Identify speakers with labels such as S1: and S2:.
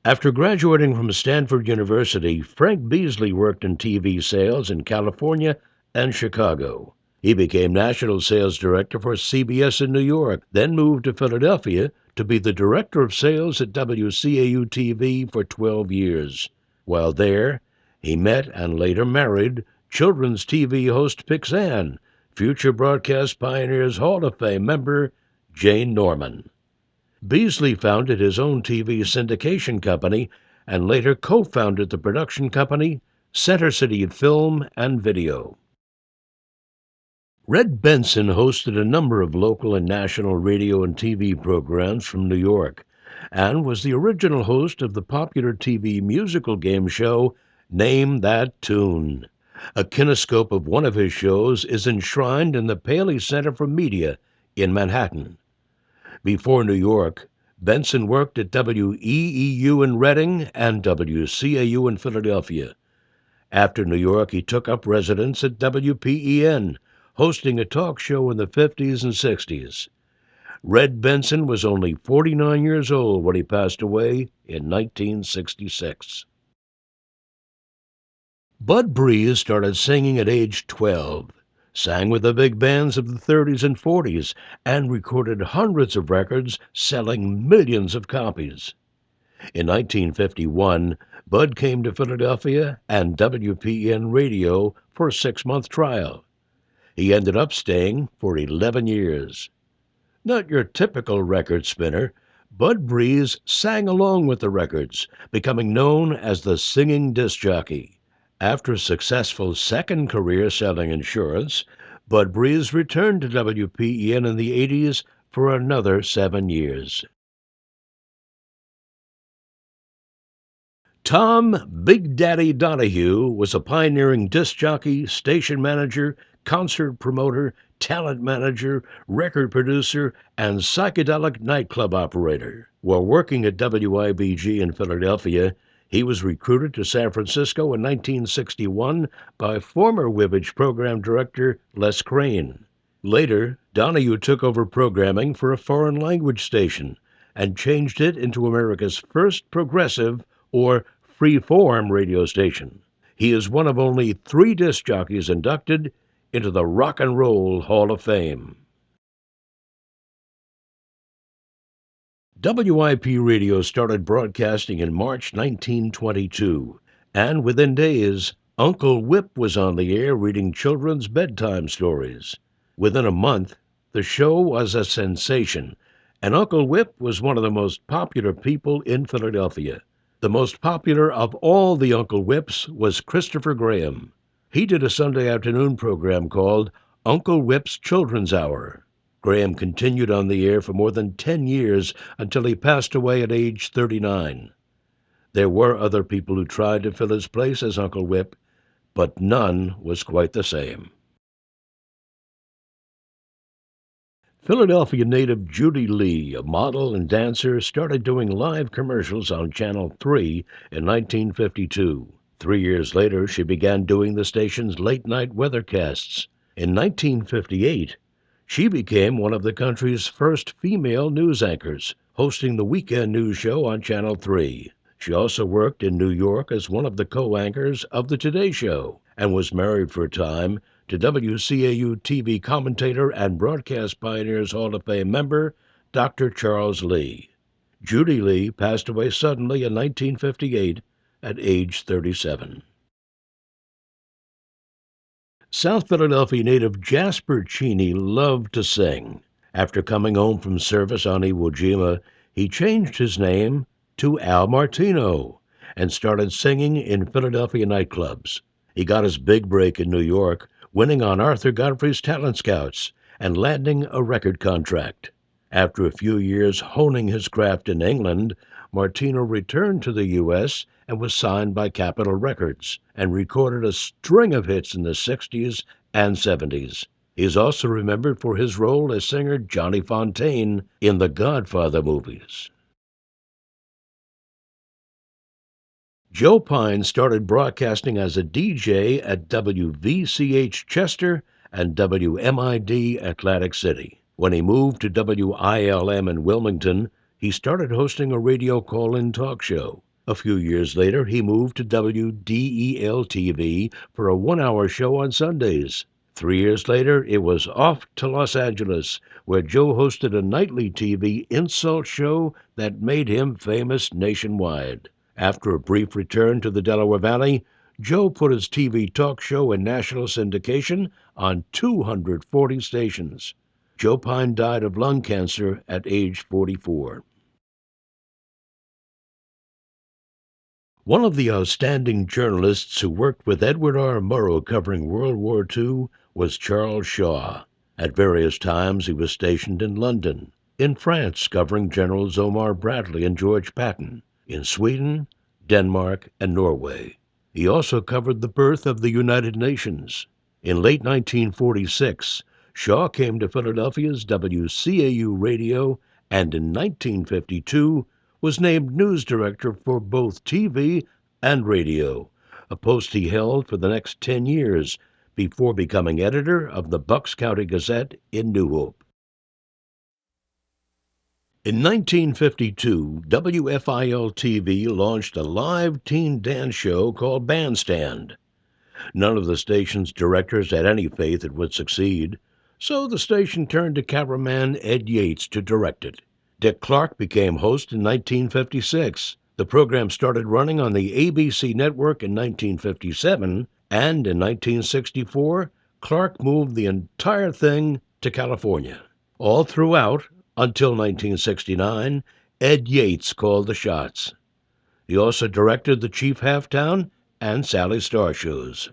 S1: After graduating from Stanford University, Frank Beazley worked in TV sales in California and Chicago. He became national sales director for CBS in New York, then moved to Philadelphia to be the director of sales at WCAU-TV for 12 years. While there, he met and later married children's TV host Pixanne, future Broadcast Pioneers Hall of Fame member Jane Norman. Beezley founded his own TV syndication company and later co-founded the production company Center City Film and Video. Red Benson hosted a number of local and national radio and TV programs from New York and was the original host of the popular TV musical game show Name That Tune. A kinescope of one of his shows is enshrined in the Paley Center for Media in Manhattan. Before New York, Benson worked at WEEU in Reading and WCAU in Philadelphia. After New York, he took up residence at WPEN, hosting a talk show in the 50s and 60s. Red Benson was only 49 years old when he passed away in 1966. Bud Brees started singing at age 12. Sang with the big bands of the 30s and 40s, and recorded hundreds of records, selling millions of copies. In 1951, Bud came to Philadelphia and WPEN Radio for a 6-month trial. He ended up staying for 11 years. Not your typical record spinner, Bud Brees sang along with the records, becoming known as the singing disc jockey. After a successful second career selling insurance, Bud Brees returned to WPEN in the 80s for another 7 years. Tom Big Daddy Donahue was a pioneering disc jockey, station manager, concert promoter, talent manager, record producer, and psychedelic nightclub operator. While working at WIBG in Philadelphia, he was recruited to San Francisco in 1961 by former WIBG program director Les Crane. Later, Donahue took over programming for a foreign language station and changed it into America's first progressive or free-form radio station. He is one of only 3 disc jockeys inducted into the Rock and Roll Hall of Fame. WIP Radio started broadcasting in March 1922, and within days, Uncle Whip was on the air reading children's bedtime stories. Within a month, the show was a sensation, and Uncle Whip was one of the most popular people in Philadelphia. The most popular of all the Uncle Whips was Christopher Graham. He did a Sunday afternoon program called Uncle Whip's Children's Hour. Graham continued on the air for more than 10 years until he passed away at age 39. There were other people who tried to fill his place as Uncle Whip, but none was quite the same. Philadelphia native Judy Lee, a model and dancer, started doing live commercials on Channel 3 in 1952. 3 years later, she began doing the station's late-night weathercasts. In 1958, she became one of the country's first female news anchors, hosting the weekend news show on Channel 3. She also worked in New York as one of the co-anchors of The Today Show and was married for a time to WCAU-TV commentator and Broadcast Pioneers Hall of Fame member Dr. Charles Lee. Judy Lee passed away suddenly in 1958 at age 37. South Philadelphia native Jasper Cheney loved to sing. After coming home from service on Iwo Jima, he changed his name to Al Martino and started singing in Philadelphia nightclubs. He got his big break in New York, winning on Arthur Godfrey's Talent Scouts and landing a record contract. After a few years honing his craft in England, Martino returned to the U.S. and was signed by Capitol Records and recorded a string of hits in the 60s and 70s. He is also remembered for his role as singer Johnny Fontaine in the Godfather movies. Joe Pyne started broadcasting as a DJ at WVCH Chester and WMID Atlantic City. When he moved to WILM in Wilmington, he started hosting a radio call-in talk show. A few years later, he moved to WDEL-TV for a one-hour show on Sundays. 3 years later, it was off to Los Angeles, where Joe hosted a nightly TV insult show that made him famous nationwide. After a brief return to the Delaware Valley, Joe put his TV talk show in national syndication on 240 stations. Joe Pyne died of lung cancer at age 44. One of the outstanding journalists who worked with Edward R. Murrow covering World War II was Charles Shaw. At various times he was stationed in London, in France covering Generals Omar Bradley and George Patton, in Sweden, Denmark, and Norway. He also covered the birth of the United Nations. In late 1946, Shaw came to Philadelphia's WCAU Radio and in 1952 was named news director for both TV and radio, a post he held for the next 10 years before becoming editor of the Bucks County Gazette in New Hope. In 1952, WFIL-TV launched a live teen dance show called Bandstand. None of the station's directors had any faith it would succeed, so the station turned to cameraman Ed Yates to direct it. Dick Clark became host in 1956. The program started running on the ABC network in 1957, and in 1964, Clark moved the entire thing to California. All throughout, until 1969, Ed Yates called the shots. He also directed the Chief Halftown and Sally Star shows.